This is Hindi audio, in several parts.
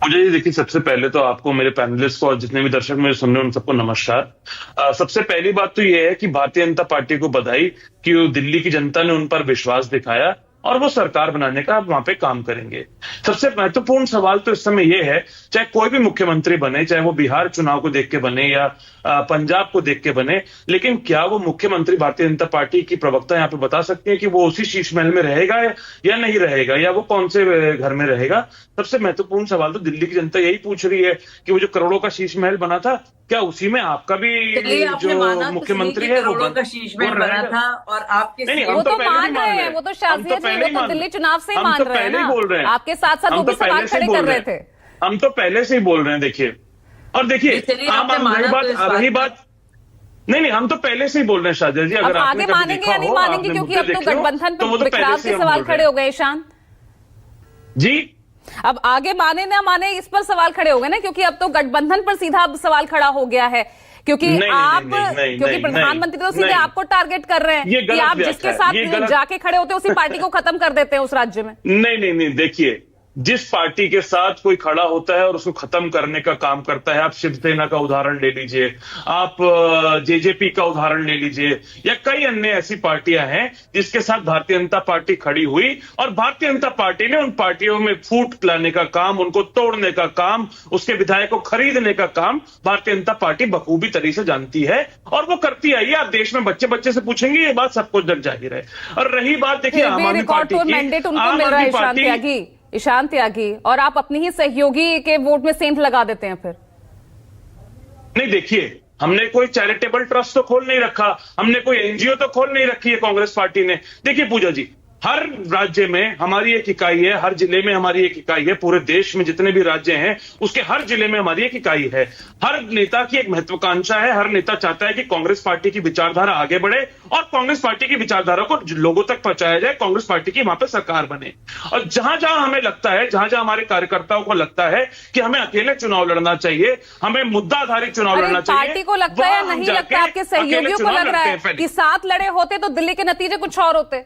मुझे ये देखिए, सबसे पहले तो आपको, मेरे पैनलिस्ट को और जितने भी दर्शक मेरे सुन रहे हैं उन सबको नमस्कार। सबसे पहली बात तो ये है कि भारतीय जनता पार्टी को बधाई कि वो दिल्ली की जनता ने उन पर विश्वास दिखाया और वो सरकार बनाने का वहां पे काम करेंगे। सबसे महत्वपूर्ण सवाल तो इस समय ये है, चाहे कोई भी मुख्यमंत्री बने, चाहे वो बिहार चुनाव को देख के बने या पंजाब को देख के बने, लेकिन क्या वो मुख्यमंत्री भारतीय जनता पार्टी की प्रवक्ता यहाँ पे बता सकते हैं कि वो उसी शीश महल में रहेगा या नहीं रहेगा, या वो कौन से घर में रहेगा? सबसे महत्वपूर्ण सवाल तो दिल्ली की जनता यही पूछ रही है कि वो जो करोड़ों का शीश महल बना था, क्या उसी में आपका भी जो मुख्यमंत्री है वो का शीश महल बना था? और आपके नहीं, वो तो मान रहे हैं, वो तो शाजिया जी वो तो दिल्ली चुनाव से ही मान रहे हैं ना। बोल रहे हैं आपके साथ साथ वो भी सवाल खड़े कर रहे थे। हम तो पहले से ही बोल रहे हैं। देखिए, और देखिए, रही बात नहीं, हम तो पहले से ही बोल रहे हैं शाजिया जी। अगर आगे मानेंगे या नहीं मानेंगे, क्योंकि अब तो गठबंधन पर बिखराव के सवाल खड़े हो गए। ईशान जी, अब आगे माने ना माने इस पर सवाल खड़े हो गए ना, क्योंकि अब तो गठबंधन पर सीधा अब सवाल खड़ा हो गया है, क्योंकि क्योंकि प्रधानमंत्री तो सीधे आपको टारगेट कर रहे हैं कि आप जिसके साथ जाके खड़े होते हैं उसी पार्टी को खत्म कर देते हैं उस राज्य में। नहीं, देखिए, जिस पार्टी के साथ कोई खड़ा होता है और उसको खत्म करने का काम करता है, आप शिवसेना का उदाहरण ले लीजिए, आप जेजेपी का उदाहरण ले लीजिए, या कई अन्य ऐसी पार्टियां हैं जिसके साथ भारतीय जनता पार्टी खड़ी हुई और भारतीय जनता पार्टी ने उन पार्टियों में फूट लाने का काम, उनको तोड़ने का काम, उसके विधायक को खरीदने का काम भारतीय जनता पार्टी बखूबी तरीके से जानती है और वो करती आई है। आप देश में बच्चे बच्चे से पूछेंगे, ये बात सबको जग जाहिर है। और रही बात, देखिए, आम आदमी पार्टी की, ईशान त्यागी, और आप अपनी ही सहयोगी के वोट में सेंध लगा देते हैं फिर। नहीं, देखिए, हमने कोई चैरिटेबल ट्रस्ट तो खोल नहीं रखा, हमने कोई एनजीओ तो खोल नहीं रखी है कांग्रेस पार्टी ने। देखिए पूजा जी, हर राज्य में हमारी एक इकाई है, हर जिले में हमारी एक इकाई है, पूरे देश में जितने भी राज्य हैं उसके हर जिले में हमारी एक इकाई है। हर नेता की एक महत्वाकांक्षा है, हर नेता चाहता है कि कांग्रेस पार्टी की विचारधारा आगे बढ़े और कांग्रेस पार्टी की विचारधारा को लोगों तक पहुंचाया जाए, कांग्रेस पार्टी की वहां पर सरकार बने। और जहां जहां हमें लगता है, जहां जहां हमारे कार्यकर्ताओं को लगता है कि हमें अकेले चुनाव लड़ना चाहिए, हमें मुद्दा आधारित चुनाव लड़ना चाहिए, पार्टी को लगता है, नहीं लगता आपके सहयोगियों को लग रहा है कि साथ लड़े होते तो दिल्ली के नतीजे कुछ और होते?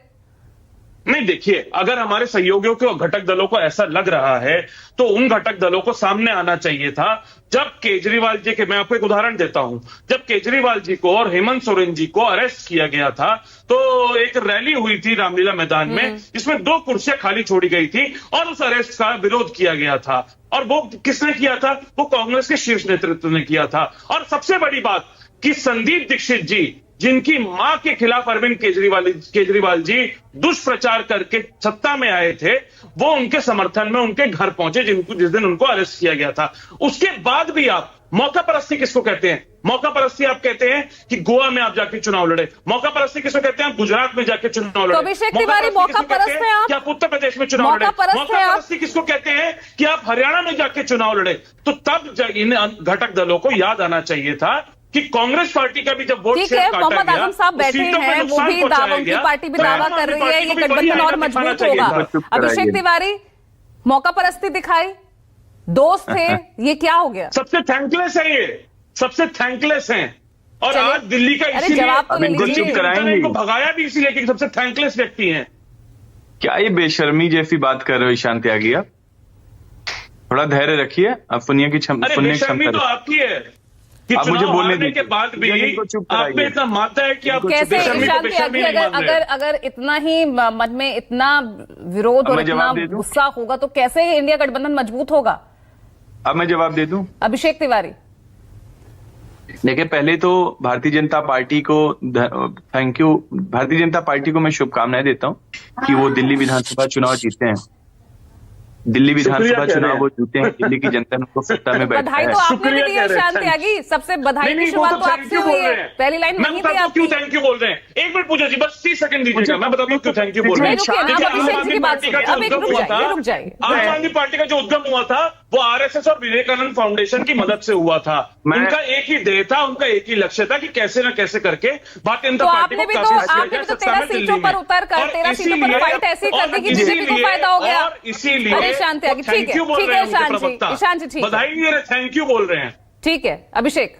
नहीं, देखिए, अगर हमारे सहयोगियों को, घटक दलों को ऐसा लग रहा है तो उन घटक दलों को सामने आना चाहिए था। जब केजरीवाल जी के, मैं आपको एक उदाहरण देता हूं, जब केजरीवाल जी को और हेमंत सोरेन जी को अरेस्ट किया गया था तो एक रैली हुई थी रामलीला मैदान में जिसमें 2 कुर्सियां खाली छोड़ी गई थी और उस अरेस्ट का विरोध किया गया था। और वो किसने किया था? वो कांग्रेस के शीर्ष नेतृत्व ने किया था। और सबसे बड़ी बात कि संदीप दीक्षित जी, जिनकी मां के खिलाफ अरविंद केजरीवाल जी दुष्प्रचार करके सत्ता में आए थे, वो उनके समर्थन में उनके घर पहुंचे जिस दिन उनको अरेस्ट किया गया था। उसके बाद भी आप मौका परस्ती किसको कहते हैं? मौका परस्ती आप कहते हैं कि गोवा में आप जाके चुनाव लड़े, मौका परस्ती किसको कहते हैं? आप गुजरात में जाके चुनाव लड़े। तो अभिषेक तिवारी, मौका परस्त है आप? कि आप उत्तर प्रदेश में चुनाव लड़े। मौका परस्ती किसको कहते हैं? कि आप हरियाणा में जाके चुनाव लड़े। तो तब इन घटक दलों को याद आना चाहिए था कि कांग्रेस पार्टी का भी जब वोट शेयर काटा गया, आजम साहब बैठे हैं, वो भी दावा, उनकी पार्टी भी दावा कर रही है ये गठबंधन और मजबूत होगा। अभिषेक तिवारी, मौका परस्ती दिखाई, दोस्त थे, ये क्या हो गया? सबसे थैंकलेस है ये, सबसे थैंकलेस हैं। और आज दिल्ली का इसीलिए को भगाया भी इसीलिए कि सबसे थैंकलेस व्यक्ति हैं। क्या ये बेशर्मी जैसी बात कर रहे हो ईशान त्यागी? आप थोड़ा धैर्य रखिए, आप पुण्य की क्षमता तो आपकी है। आप मुझे बोलने के बाद भी आप में इतना मानता है कि आप कैसे? अगर इतना ही मन में इतना विरोध और इतना गुस्सा होगा तो कैसे इंडिया गठबंधन मजबूत होगा? अब मैं जवाब दे दूं? अभिषेक तिवारी, देखिए, पहले तो भारतीय जनता पार्टी को thank you, Bharatiya Janata party को मैं शुभकामनाएं देता हूं कि वो दिल्ली विधानसभा चुनाव जीते हैं। दिल्ली विधानसभा चुनाव वो जीते हैं, दिल्ली की जनता ने उनको सत्ता में बैठाया है। बधाई तो आपने भी दी है ईशान त्यागी, सबसे बधाई की शुरुआत तो आपसे हुई है। पहली लाइन वहीं थी आपकी। क्यों थैंक यू बोल रहे हैं? एक मिनट पूजा जी, बस 30 सेकंड दीजिएगा, मैं बताता हूँ क्यों थैंक यू बोल रहे हैं। आम आदमी पार्टी का जो उद्गम हुआ था, आम आदमी पार्टी का जो उद्गम हुआ था वो आरएसएस और विवेकानंद फाउंडेशन की मदद से हुआ था। उनका एक ही ध्येय था, उनका एक ही लक्ष्य था कि कैसे न कैसे करके भारतीय जनता पार्टी को आपने तो 13 सीटों पर उतर कर 13 सीटों पर फाइट ऐसी कर दी कि बीजेपी को फायदा हो गया। इसीलिए ईशान त्यागी, ठीक है ईशान जी, बधाई नहीं दे रहे, थैंक यू बोल रहे हैं। ठीक है अभिषेक।